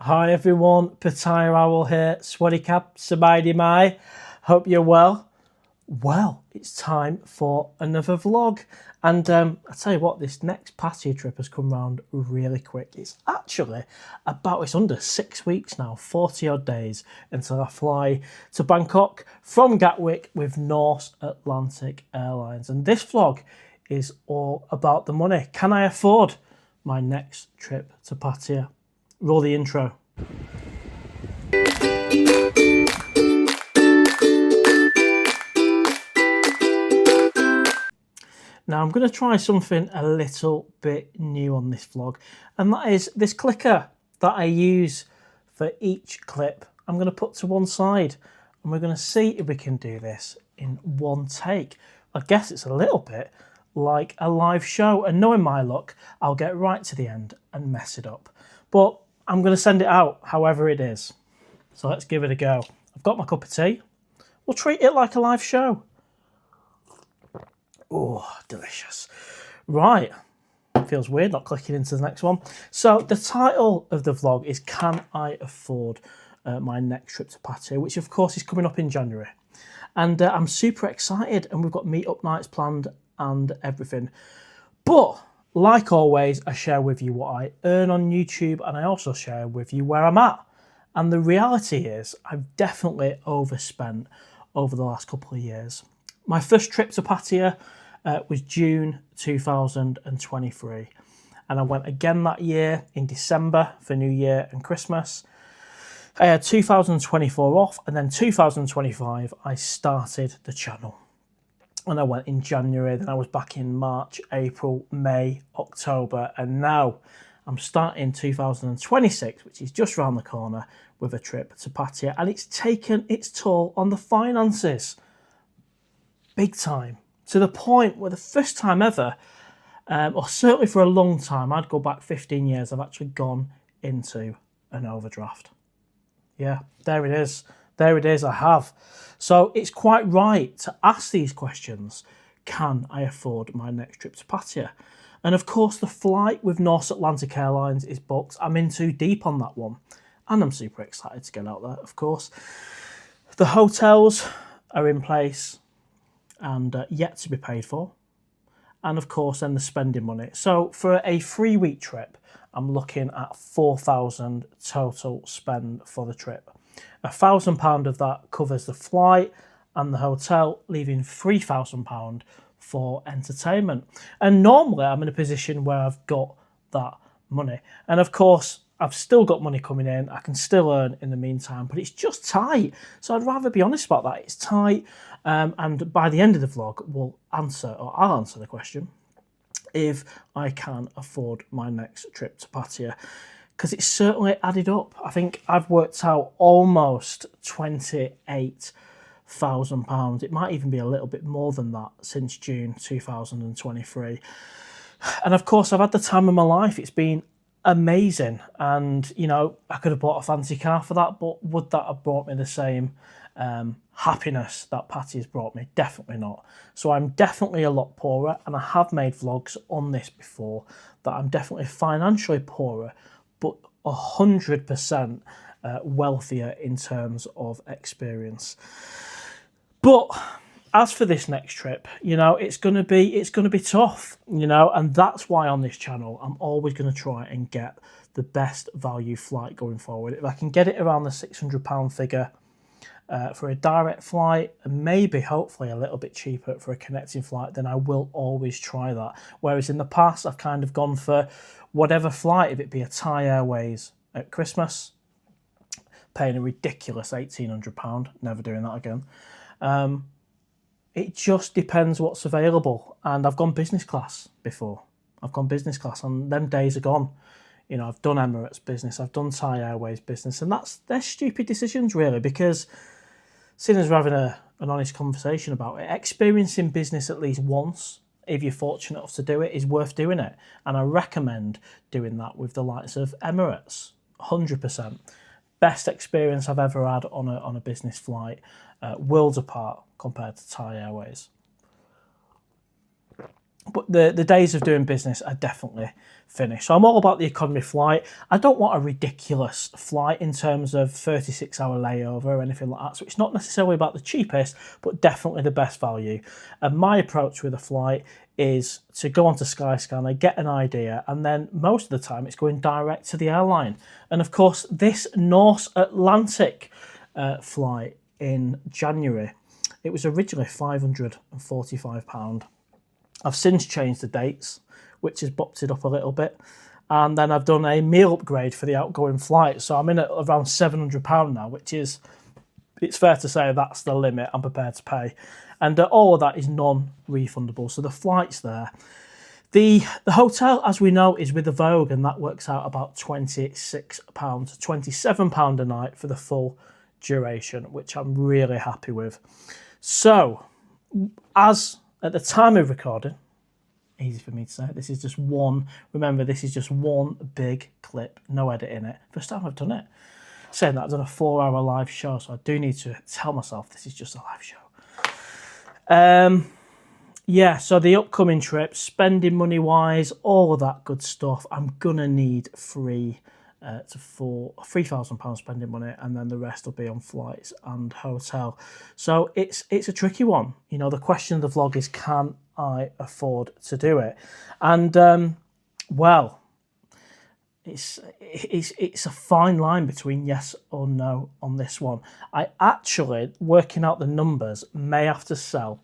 Hi everyone, Pattaya Owl here, Swadikap, Sabaidi Mai. Hope you're well. Well, it's time for another vlog. And I tell you what, this next Pattaya trip has come round really quick. It's actually it's under 6 weeks now, 40 odd days until I fly to Bangkok from Gatwick with North Atlantic Airlines. And this vlog is all about the money. Can I afford my next trip to Pattaya? Roll the intro. Now I'm going to try something a little bit new on this vlog, and that is this clicker that I use for each clip. I'm going to put to one side and we're going to see if we can do this in one take. I guess it's a little bit like a live show, and knowing my luck, I'll get right to the end and mess it up. But I'm going to send it out however it is. So let's give it a go. I've got my cup of tea. We'll treat it like a live show. Oh, delicious. Right. Feels weird not clicking into the next one. So the title of the vlog is Can I Afford My Next Trip to Pattaya, which of course is coming up in January. And I'm super excited, and we've got meet-up nights planned and everything. But like always, I share with you what I earn on YouTube, and I also share with you where I'm at. And the reality is I've definitely overspent over the last couple of years. My first trip to Pattaya was June 2023. And I went again that year in December for New Year and Christmas. I had 2024 off, and then 2025 I started the channel. And I went in January, then I was back in March, April, May, October, and now I'm starting 2026, which is just around the corner, with a trip to Pattaya, and it's taken its toll on the finances. Big time. To the point where the first time ever, or certainly for a long time, I'd go back 15 years, I've actually gone into an overdraft. Yeah, there it is. There it is, I have. So it's quite right to ask these questions. Can I afford my next trip to Pattaya? And of course, the flight with North Atlantic Airlines is booked. I'm in too deep on that one. And I'm super excited to get out there, of course. The hotels are in place and yet to be paid for. And of course, then the spending money. So for a 3-week trip, I'm looking at £4,000 total spend for the trip. £1,000 of that covers the flight and the hotel, leaving £3,000 for entertainment. And normally I'm in a position where I've got that money. And of course, I've still got money coming in. I can still earn in the meantime, but it's just tight. So I'd rather be honest about that. It's tight. And by the end of the vlog, I'll answer the question if I can afford my next trip to Pattaya, because it's certainly added up. I think I've worked out almost £28,000. It might even be a little bit more than that since June 2023. And of course, I've had the time of my life. It's been amazing. And, you know, I could have bought a fancy car for that, but would that have brought me the same happiness that Patty's brought me? Definitely not. So I'm definitely a lot poorer, and I have made vlogs on this before, that I'm definitely financially poorer, but 100% wealthier in terms of experience. But as for this next trip, you know, it's gonna be tough, you know, and that's why on this channel I'm always gonna try and get the best value flight going forward. If I can get it around the £600 figure for a direct flight, and maybe hopefully a little bit cheaper for a connecting flight, then I will always try that. Whereas in the past I've kind of gone for whatever flight, if it be a Thai Airways at Christmas, paying a ridiculous £1,800, never doing that again. It just depends what's available. And I've gone business class before. I've gone business class, and them days are gone. You know, I've done Emirates business, I've done Thai Airways business, and they're stupid decisions really, because seeing as we're having an honest conversation about it, experiencing business at least once, if you're fortunate enough to do it, is worth doing it. And I recommend doing that with the likes of Emirates, 100%. Best experience I've ever had on a business flight, worlds apart compared to Thai Airways. But the days of doing business are definitely finished. So I'm all about the economy flight. I don't want a ridiculous flight in terms of 36-hour layover or anything like that. So it's not necessarily about the cheapest, but definitely the best value. And my approach with a flight is to go onto Skyscanner, get an idea, and then most of the time it's going direct to the airline. And of course, this North Atlantic flight in January, it was originally £545. I've since changed the dates, which has bopped it up a little bit. And then I've done a meal upgrade for the outgoing flight. So I'm in at around £700 now, which is, it's fair to say that's the limit I'm prepared to pay. And all of that is non-refundable. So the flight's there. The hotel, as we know, is with the Vogue, and that works out about £26, £27 a night for the full duration, which I'm really happy with. So, as at the time of recording, easy for me to say, this is just one, remember, this is just one big clip, no edit in it. First time I've done it. Saying that, I've done a 4-hour live show, so I do need to tell myself this is just a live show. Yeah, so the upcoming trip, spending money-wise, all of that good stuff, I'm going to need £3,000 spending money, and then the rest will be on flights and hotel. So it's a tricky one. You know, the question of the vlog is, can I afford to do it? And well, it's a fine line between yes or no on this one. I actually, working out the numbers, may have to sell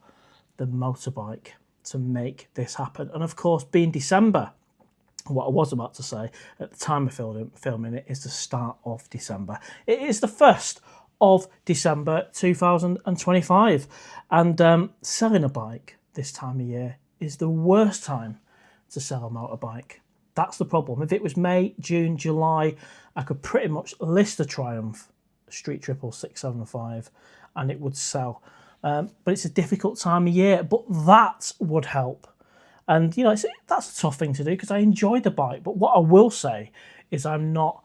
the motorbike to make this happen. And of course, being December, what I was about to say at the time of filming it is the start of December. It is the 1st of December 2025. And selling a bike this time of year is the worst time to sell a motorbike. That's the problem. If it was May, June, July, I could pretty much list the Triumph Street Triple 675 and it would sell. But it's a difficult time of year, but that would help. And, you know, that's a tough thing to do because I enjoy the bike. But what I will say is I'm not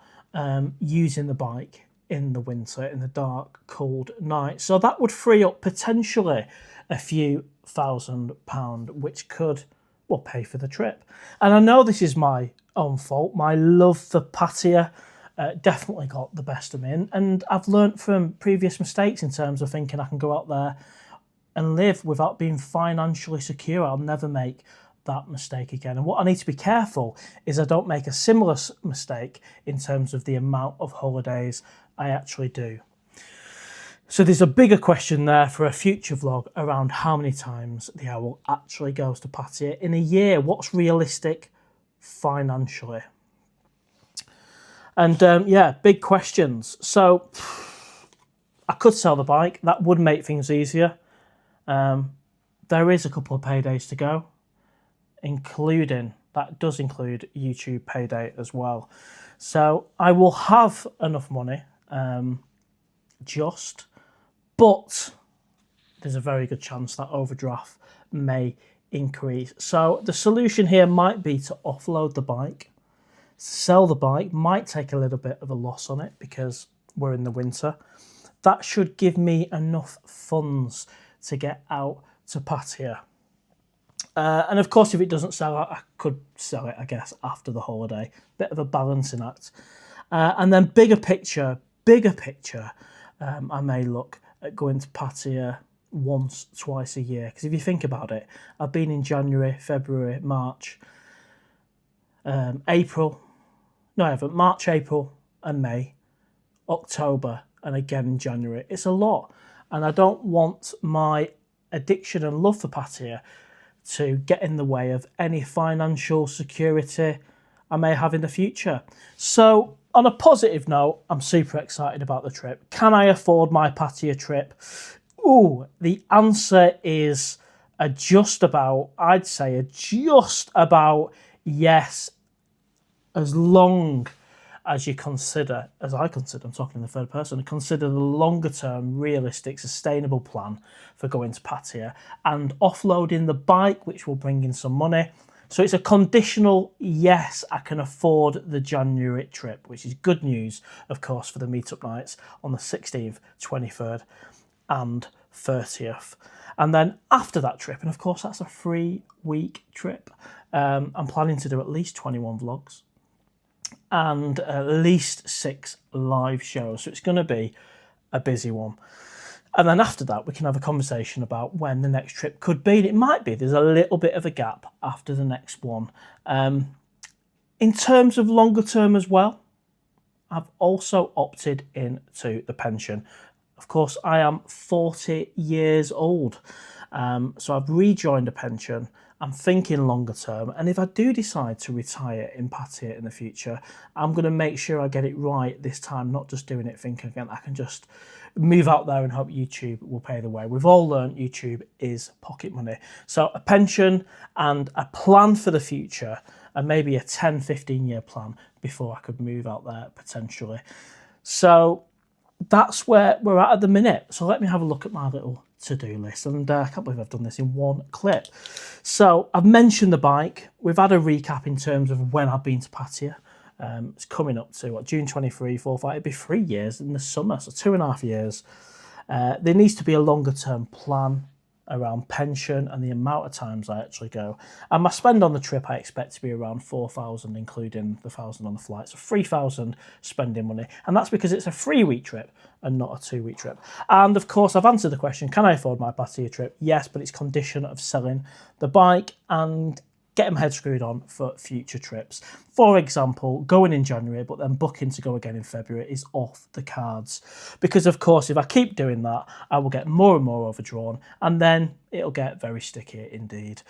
using the bike in the winter, in the dark, cold night. So that would free up potentially a few £1,000, which could, well, pay for the trip. And I know this is my own fault. My love for Pattaya definitely got the best of me. And I've learnt from previous mistakes in terms of thinking I can go out there and live without being financially secure. I'll never make that mistake again. And what I need to be careful is I don't make a similar mistake in terms of the amount of holidays I actually do. So there's a bigger question there for a future vlog around how many times the owl actually goes to Pattaya in a year. What's realistic financially? And yeah, big questions. So I could sell the bike. That would make things easier. There is a couple of paydays to go, that does include YouTube payday as well. So I will have enough money, but there's a very good chance that overdraft may increase. So the solution here might be to offload the bike. Sell the bike, might take a little bit of a loss on it because we're in the winter. That should give me enough funds to get out to Pattaya. And of course, if it doesn't sell, I could sell it, I guess, after the holiday. Bit of a balancing act. And then bigger picture, I may look at going to Pattaya once, twice a year. Because if you think about it, I've been in January, February, March, April. No, I haven't. March, April and May, October, and again in January. It's a lot. And I don't want my addiction and love for Pattaya to get in the way of any financial security I may have in the future. So on a positive note, I'm super excited about the trip. Can I afford my Pattaya trip? Ooh, the answer is I'd say just about yes, as long as you consider, as I consider, I'm talking in the third person, consider the longer term, realistic, sustainable plan for going to Pattaya and offloading the bike, which will bring in some money. So it's a conditional yes, I can afford the January trip, which is good news, of course, for the meetup nights on the 16th, 23rd and 30th. And then after that trip, and of course that's a 3-week trip, I'm planning to do at least 21 vlogs and at least 6 live shows. So it's going to be a busy one. And then after that, we can have a conversation about when the next trip could be. And it might be there's a little bit of a gap after the next one. In terms of longer term as well, I've also opted into the pension. Of course, I am 40 years old. So I've rejoined a pension. I'm thinking longer term. And if I do decide to retire in Pattaya in the future, I'm going to make sure I get it right this time, not just doing it thinking again, I can just move out there and hope YouTube will pay the way. We've all learned YouTube is pocket money. So a pension and a plan for the future, and maybe a 10, 15-year plan before I could move out there potentially. So that's where we're at the minute. So let me have a look at my little to-do list. And I can't believe I've done this in one clip. So I've mentioned the bike. We've had a recap in terms of when I've been to Pattaya. It's coming up to, what, June 23, 4, 5, it'd be 3 years in the summer, so 2.5 years. There needs to be a longer term plan around pension and the amount of times I actually go. And my spend on the trip I expect to be around 4,000, including the 1,000 on the flight. So 3,000 spending money. And that's because it's a 3-week trip and not a 2-week trip. And of course, I've answered the question, can I afford my Pattaya trip? Yes, but it's condition of selling the bike and getting my head screwed on for future trips. For example, going in January, but then booking to go again in February is off the cards. Because of course, if I keep doing that, I will get more and more overdrawn, and then it'll get very sticky indeed.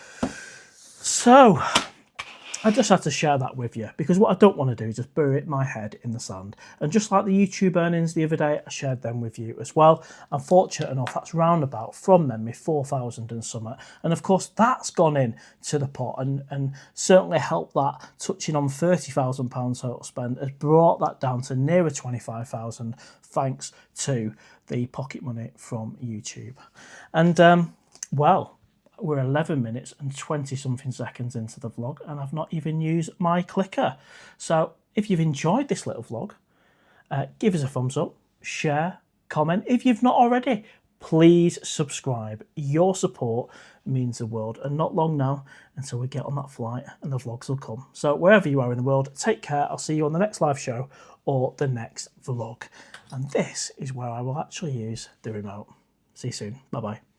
So I just had to share that with you, because what I don't want to do is just bury my head in the sand. And just like the YouTube earnings the other day, I shared them with you as well. I'm fortunate enough, that's roundabout from memory 4,000 and something. And of course, that's gone in to the pot and certainly helped that, touching on £30,000 total spend, has brought that down to nearer 25,000 thanks to the pocket money from YouTube. And well, we're 11 minutes and 20 something seconds into the vlog and I've not even used my clicker. So if you've enjoyed this little vlog, give us a thumbs up, share, comment. If you've not already, please subscribe. Your support means the world, and not long now until we get on that flight and the vlogs will come. So wherever you are in the world, take care. I'll see you on the next live show or the next vlog. And this is where I will actually use the remote. See you soon. Bye-bye.